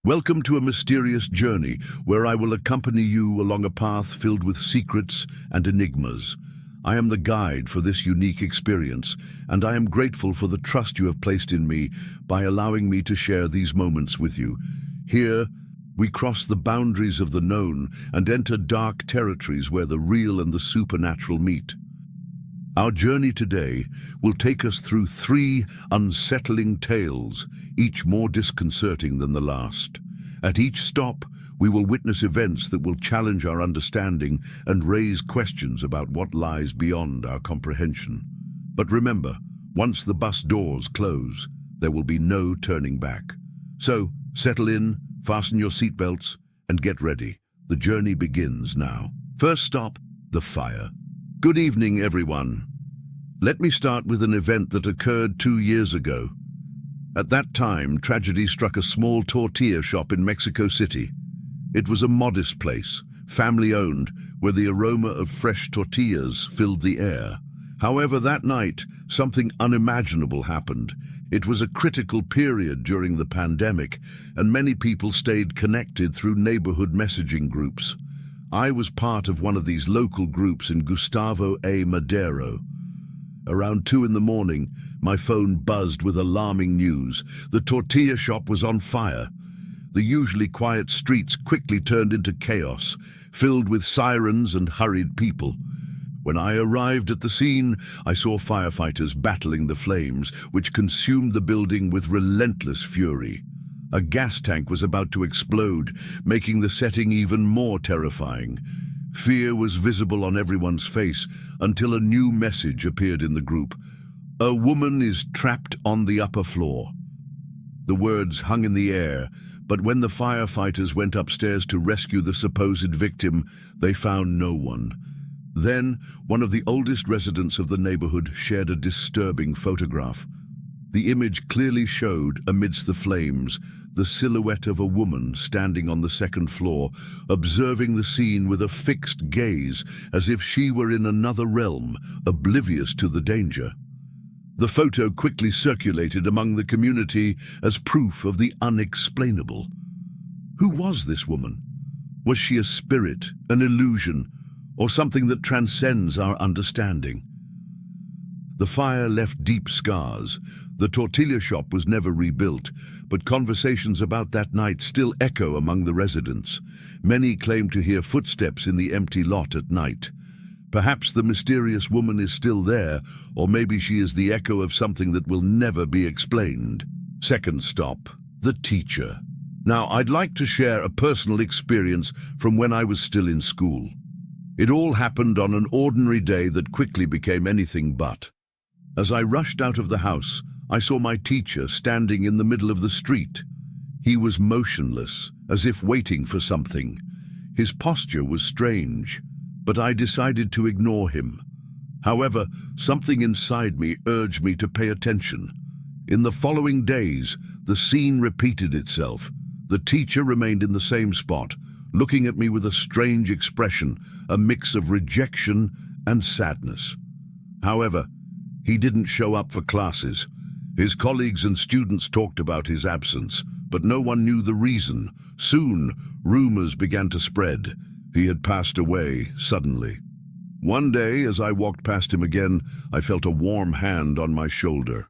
Welcome to a mysterious journey where I will accompany you along a path filled with secrets and enigmas. I am the guide for this unique experience, and I am grateful for the trust you have placed in me by allowing me to share these moments with you. Here, we cross the boundaries of the known and enter dark territories where the real and the supernatural meet. Our journey today will take us through 3 unsettling tales, each more disconcerting than the last. At each stop, we will witness events that will challenge our understanding and raise questions about what lies beyond our comprehension. But remember, once the bus doors close, there will be no turning back. So, settle in, fasten your seatbelts, and get ready. The journey begins now. First stop, the fire. Good evening, everyone. Let me start with an event that occurred 2 years ago. At that time, tragedy struck a small tortilla shop in Mexico City. It was a modest place, family-owned, where the aroma of fresh tortillas filled the air. However, that night, something unimaginable happened. It was a critical period during the pandemic, and many people stayed connected through neighborhood messaging groups. I was part of one of these local groups in Gustavo A. Madero. Around 2 in the morning, my phone buzzed with alarming news. The tortilla shop was on fire. The usually quiet streets quickly turned into chaos, filled with sirens and hurried people. When I arrived at the scene, I saw firefighters battling the flames, which consumed the building with relentless fury. A gas tank was about to explode, making the setting even more terrifying. Fear was visible on everyone's face until a new message appeared in the group. "A woman is trapped on the upper floor." The words hung in the air, but when the firefighters went upstairs to rescue the supposed victim, they found no one. Then, one of the oldest residents of the neighborhood shared a disturbing photograph. The image clearly showed, amidst the flames, the silhouette of a woman standing on the 2nd floor, observing the scene with a fixed gaze, as if she were in another realm, oblivious to the danger. The photo quickly circulated among the community as proof of the unexplainable. Who was this woman? Was she a spirit, an illusion, or something that transcends our understanding? The fire left deep scars. The tortilla shop was never rebuilt, but conversations about that night still echo among the residents. Many claim to hear footsteps in the empty lot at night. Perhaps the mysterious woman is still there, or maybe she is the echo of something that will never be explained. Second stop, the teacher. Now, I'd like to share a personal experience from when I was still in school. It all happened on an ordinary day that quickly became anything but. As I rushed out of the house, I saw my teacher standing in the middle of the street. He was motionless, as if waiting for something. His posture was strange, but I decided to ignore him. However, something inside me urged me to pay attention. In the following days, the scene repeated itself. The teacher remained in the same spot, looking at me with a strange expression, a mix of rejection and sadness. However, he didn't show up for classes. His colleagues and students talked about his absence, but no one knew the reason. Soon, rumors began to spread. He had passed away suddenly. One day, as I walked past him again, I felt a warm hand on my shoulder.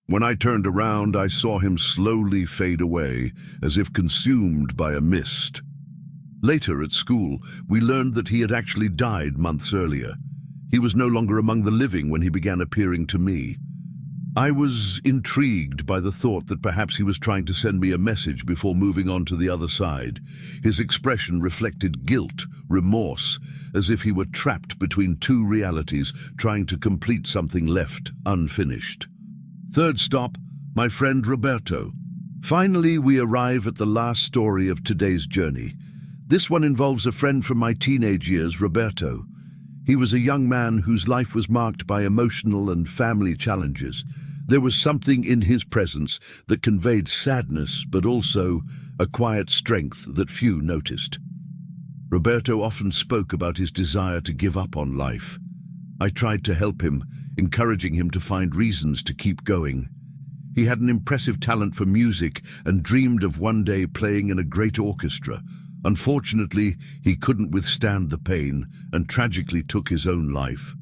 When I turned around, I saw him slowly fade away, as if consumed by a mist. Later at school, we learned that he had actually died months earlier. He was no longer among the living when he began appearing to me. I was intrigued by the thought that perhaps he was trying to send me a message before moving on to the other side. His expression reflected guilt, remorse, as if he were trapped between 2 realities, trying to complete something left unfinished. Third stop, my friend Roberto. Finally, we arrive at the last story of today's journey. This one involves a friend from my teenage years, Roberto. He was a young man whose life was marked by emotional and family challenges. There was something in his presence that conveyed sadness, but also a quiet strength that few noticed. Roberto often spoke about his desire to give up on life. I tried to help him, encouraging him to find reasons to keep going. He had an impressive talent for music and dreamed of one day playing in a great orchestra. Unfortunately, he couldn't withstand the pain and tragically took his own life.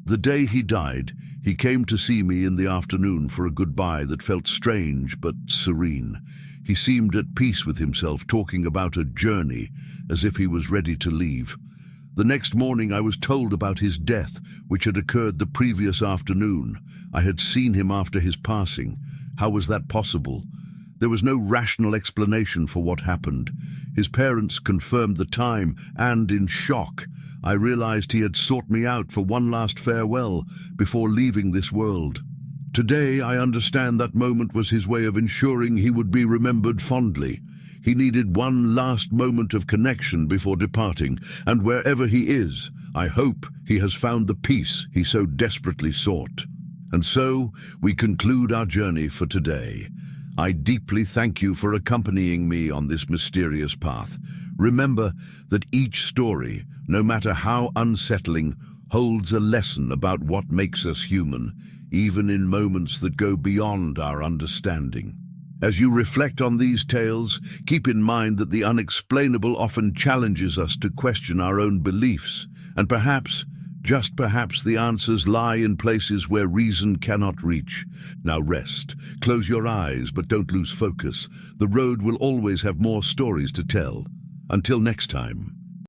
The day he died, he came to see me in the afternoon for a goodbye that felt strange but serene. He seemed at peace with himself, talking about a journey as if he was ready to leave. The next morning I was told about his death, which had occurred the previous afternoon. I had seen him after his passing. How was that possible? There was no rational explanation for what happened. His parents confirmed the time, and in shock, I realized he had sought me out for one last farewell before leaving this world. Today I understand that moment was his way of ensuring he would be remembered fondly. He needed one last moment of connection before departing, and wherever he is, I hope he has found the peace he so desperately sought. And so, we conclude our journey for today. I deeply thank you for accompanying me on this mysterious path. Remember that each story, no matter how unsettling, holds a lesson about what makes us human, even in moments that go beyond our understanding. As you reflect on these tales, keep in mind that the unexplainable often challenges us to question our own beliefs, and perhaps, just perhaps, the answers lie in places where reason cannot reach. Now rest, close your eyes, but don't lose focus. The road will always have more stories to tell. Until next time.